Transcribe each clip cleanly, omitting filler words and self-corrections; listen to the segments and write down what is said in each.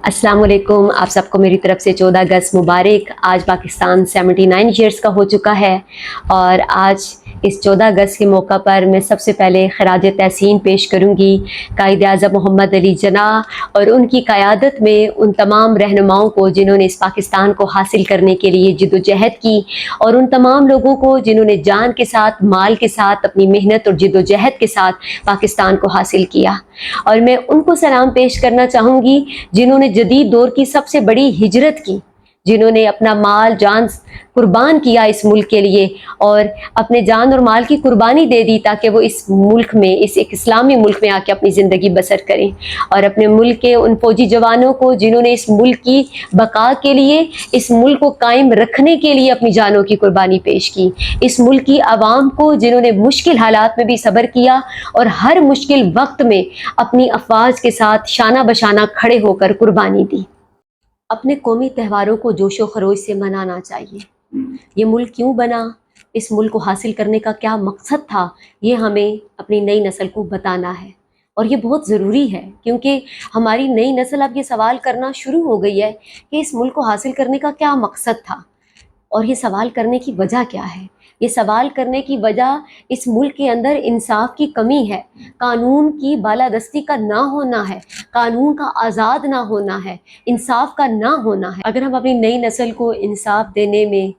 अस्सलाम वालेकुम। आप सबको मेरी तरफ से 14 अगस्त मुबारक। आज पाकिस्तान 79 ईयर्स का हो चुका है और आज इस 14 अगस्त के मौका पर मैं सबसे पहले खराज तहसीन पेश करूंगी कायद आज़म मोहम्मद अली जिन्नाह और उनकी क़यादत में उन तमाम रहनुमाओं को जिन्होंने इस पाकिस्तान को हासिल करने के लिए जिद्दोजहद की, और उन तमाम लोगों को जिन्होंने जान के साथ, माल के साथ, अपनी मेहनत और जिद्दोजहद के साथ पाकिस्तान को हासिल किया। और मैं उनको सलाम पेश करना चाहूँगी जिन्होंने जदीद दौर की सबसे बड़ी हिजरत की, जिन्होंने अपना माल जान कुर्बान किया इस मुल्क के लिए और अपने जान और माल की कुर्बानी दे दी ताकि वो इस मुल्क में, इस एक इस्लामी मुल्क में आके अपनी ज़िंदगी बसर करें। और अपने मुल्क के उन फौजी जवानों को जिन्होंने इस मुल्क की बका के लिए, इस मुल्क को कायम रखने के लिए अपनी जानों की कुर्बानी पेश की। इस मुल्क की आवाम को जिन्होंने मुश्किल हालात में भी सब्र किया और हर मुश्किल वक्त में अपनी अफवाज के साथ शाना बशाना खड़े होकर कुर्बानी दी। अपने कौमी त्योहारों को जोशो खरोश से मनाना चाहिए। ये मुल्क क्यों बना, इस मुल्क को हासिल करने का क्या मकसद था, ये हमें अपनी नई नस्ल को बताना है। और ये बहुत ज़रूरी है क्योंकि हमारी नई नस्ल अब ये सवाल करना शुरू हो गई है कि इस मुल्क को हासिल करने का क्या मकसद था और ये सवाल करने की वजह क्या है। ये सवाल करने की वजह इस मुल्क के अंदर इंसाफ की कमी है, कानून की बालादस्ती का ना होना है, कानून का आज़ाद ना होना है, इंसाफ का ना होना है। अगर हम अपनी नई नस्ल को इंसाफ देने में,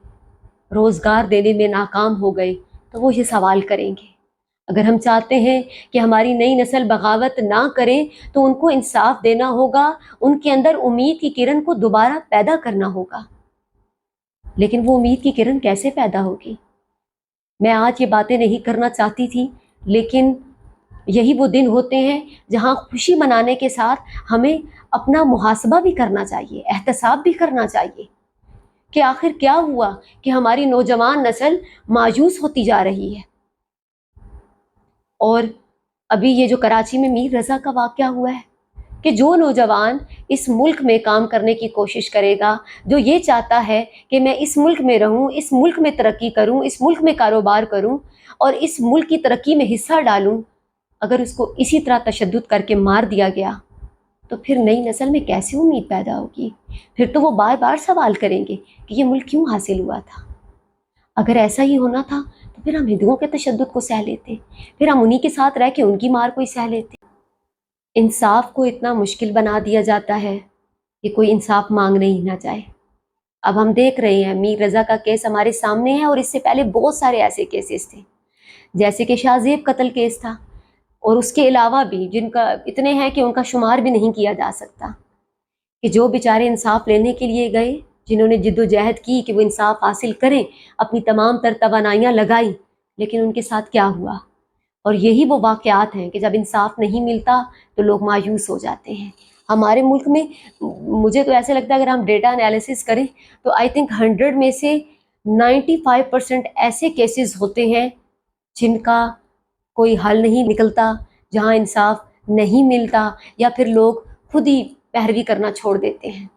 रोज़गार देने में नाकाम हो गए तो वो ये सवाल करेंगे। अगर हम चाहते हैं कि हमारी नई नस्ल बगावत ना करे तो उनको इंसाफ देना होगा, उनके अंदर उम्मीद की किरण को दोबारा पैदा करना होगा। लेकिन वो उम्मीद की किरण कैसे पैदा होगी? मैं आज ये बातें नहीं करना चाहती थी, लेकिन यही वो दिन होते हैं जहाँ खुशी मनाने के साथ हमें अपना मुहासबा भी करना चाहिए, एहतसाब भी करना चाहिए कि आखिर क्या हुआ कि हमारी नौजवान नस्ल मायूस होती जा रही है। और अभी ये जो कराची में मीर रज़ा का वाक़या हुआ है कि जो नौजवान इस मुल्क में काम करने की कोशिश करेगा, जो ये चाहता है कि मैं इस मुल्क में रहूं, इस मुल्क में तरक्की करूं, इस मुल्क में कारोबार करूं और इस मुल्क की तरक्की में हिस्सा डालूं, अगर उसको इसी तरह तशद्दुद करके मार दिया गया तो फिर नई नस्ल में कैसे उम्मीद पैदा होगी? फिर तो वो बार बार सवाल करेंगे कि ये मुल्क क्यों हासिल हुआ था। अगर ऐसा ही होना था तो फिर हम हिंदुओं के तशद्दुद को सह लेते, फिर हम उन्हीं के साथ रह के उनकी मार को ही सह लेते। इंसाफ को इतना मुश्किल बना दिया जाता है कि कोई इंसाफ मांगने ही ना जाए। अब हम देख रहे हैं मीर रज़ा का केस हमारे सामने है और इससे पहले बहुत सारे ऐसे केसेस थे, जैसे कि शाहजेब कत्ल केस था और उसके अलावा भी जिनका इतने हैं कि उनका शुमार भी नहीं किया जा सकता, कि जो बेचारे इंसाफ लेने के लिए गए, जिन्होंने जिद्दोजहद की कि वो इंसाफ हासिल करें, अपनी तमाम तर तवानाइयाँ लगाई, लेकिन उनके साथ क्या हुआ। और यही वो वाक़यात हैं कि जब इंसाफ नहीं मिलता तो लोग मायूस हो जाते हैं। हमारे मुल्क में मुझे तो ऐसे लगता है अगर हम डेटा एनालिसिस करें तो आई थिंक 100 में से 95% ऐसे केसेस होते हैं जिनका कोई हल नहीं निकलता, जहां इंसाफ नहीं मिलता या फिर लोग खुद ही पैरवी करना छोड़ देते हैं।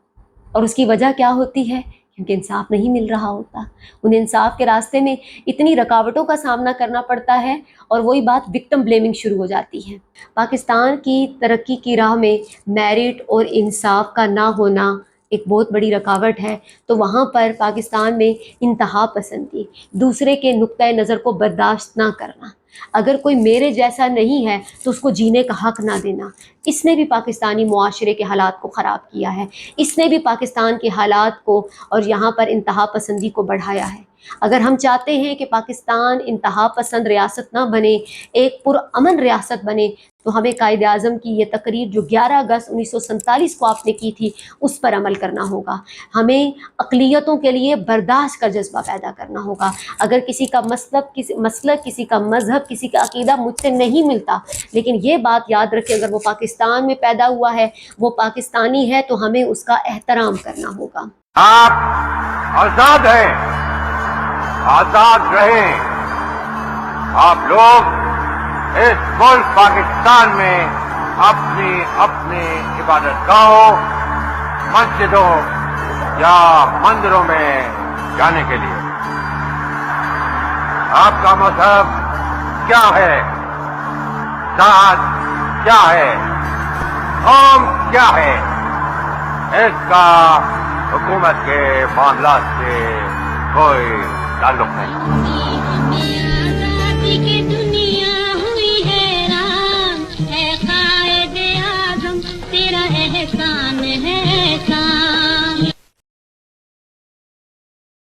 और उसकी वजह क्या होती है? क्योंकि इंसाफ नहीं मिल रहा होता। उन्हें इंसाफ के रास्ते में इतनी रुकावटों का सामना करना पड़ता है और वही बात विक्टिम ब्लेमिंग शुरू हो जाती है। पाकिस्तान की तरक्की की राह में मेरिट और इंसाफ का ना होना एक बहुत बड़ी रुकावट है। तो वहाँ पर पाकिस्तान में इंतहा पसंदी, दूसरे के नुक्ता नज़र को बर्दाश्त ना करना, अगर कोई मेरे जैसा नहीं है तो उसको जीने का हक ना देना, इसने भी पाकिस्तानी मुआशरे के हालात को ख़राब किया है। इसने भी पाकिस्तान के हालात को और यहाँ पर इंतहा पसंदी को बढ़ाया है। अगर हम चाहते हैं कि पाकिस्तान इंतहा पसंद रियासत ना बने, एक पुरअमन रियासत बने, तो हमें कायद आज़म की ये तकरीर जो 11 अगस्त 1947 को आपने की थी उस पर अमल करना होगा। हमें अक़लियतों के लिए बर्दाश्त का जज्बा पैदा करना होगा। अगर किसी का मसलब, किसी का मज़हब, किसी का अक़ीदा मुझसे नहीं मिलता, लेकिन ये बात याद रखें अगर वो पाकिस्तान में पैदा हुआ है, वो पाकिस्तानी है, तो हमें उसका एहतराम करना होगा। आप आज़ाद हैं, आज़ाद रहें। आप लोग इस मुल्क पाकिस्तान में अपनी अपनी इबादतगाहों, मस्जिदों या मंदिरों में जाने के लिए आपका मजहब क्या है, जात क्या है, कौम क्या है, اس کا حکومت کے معاملات سے کوئی تعلق نہیں. آزادی کی دنیا ہوئی حیران، اے قائد اعظم تیرا احسان ہے احسان.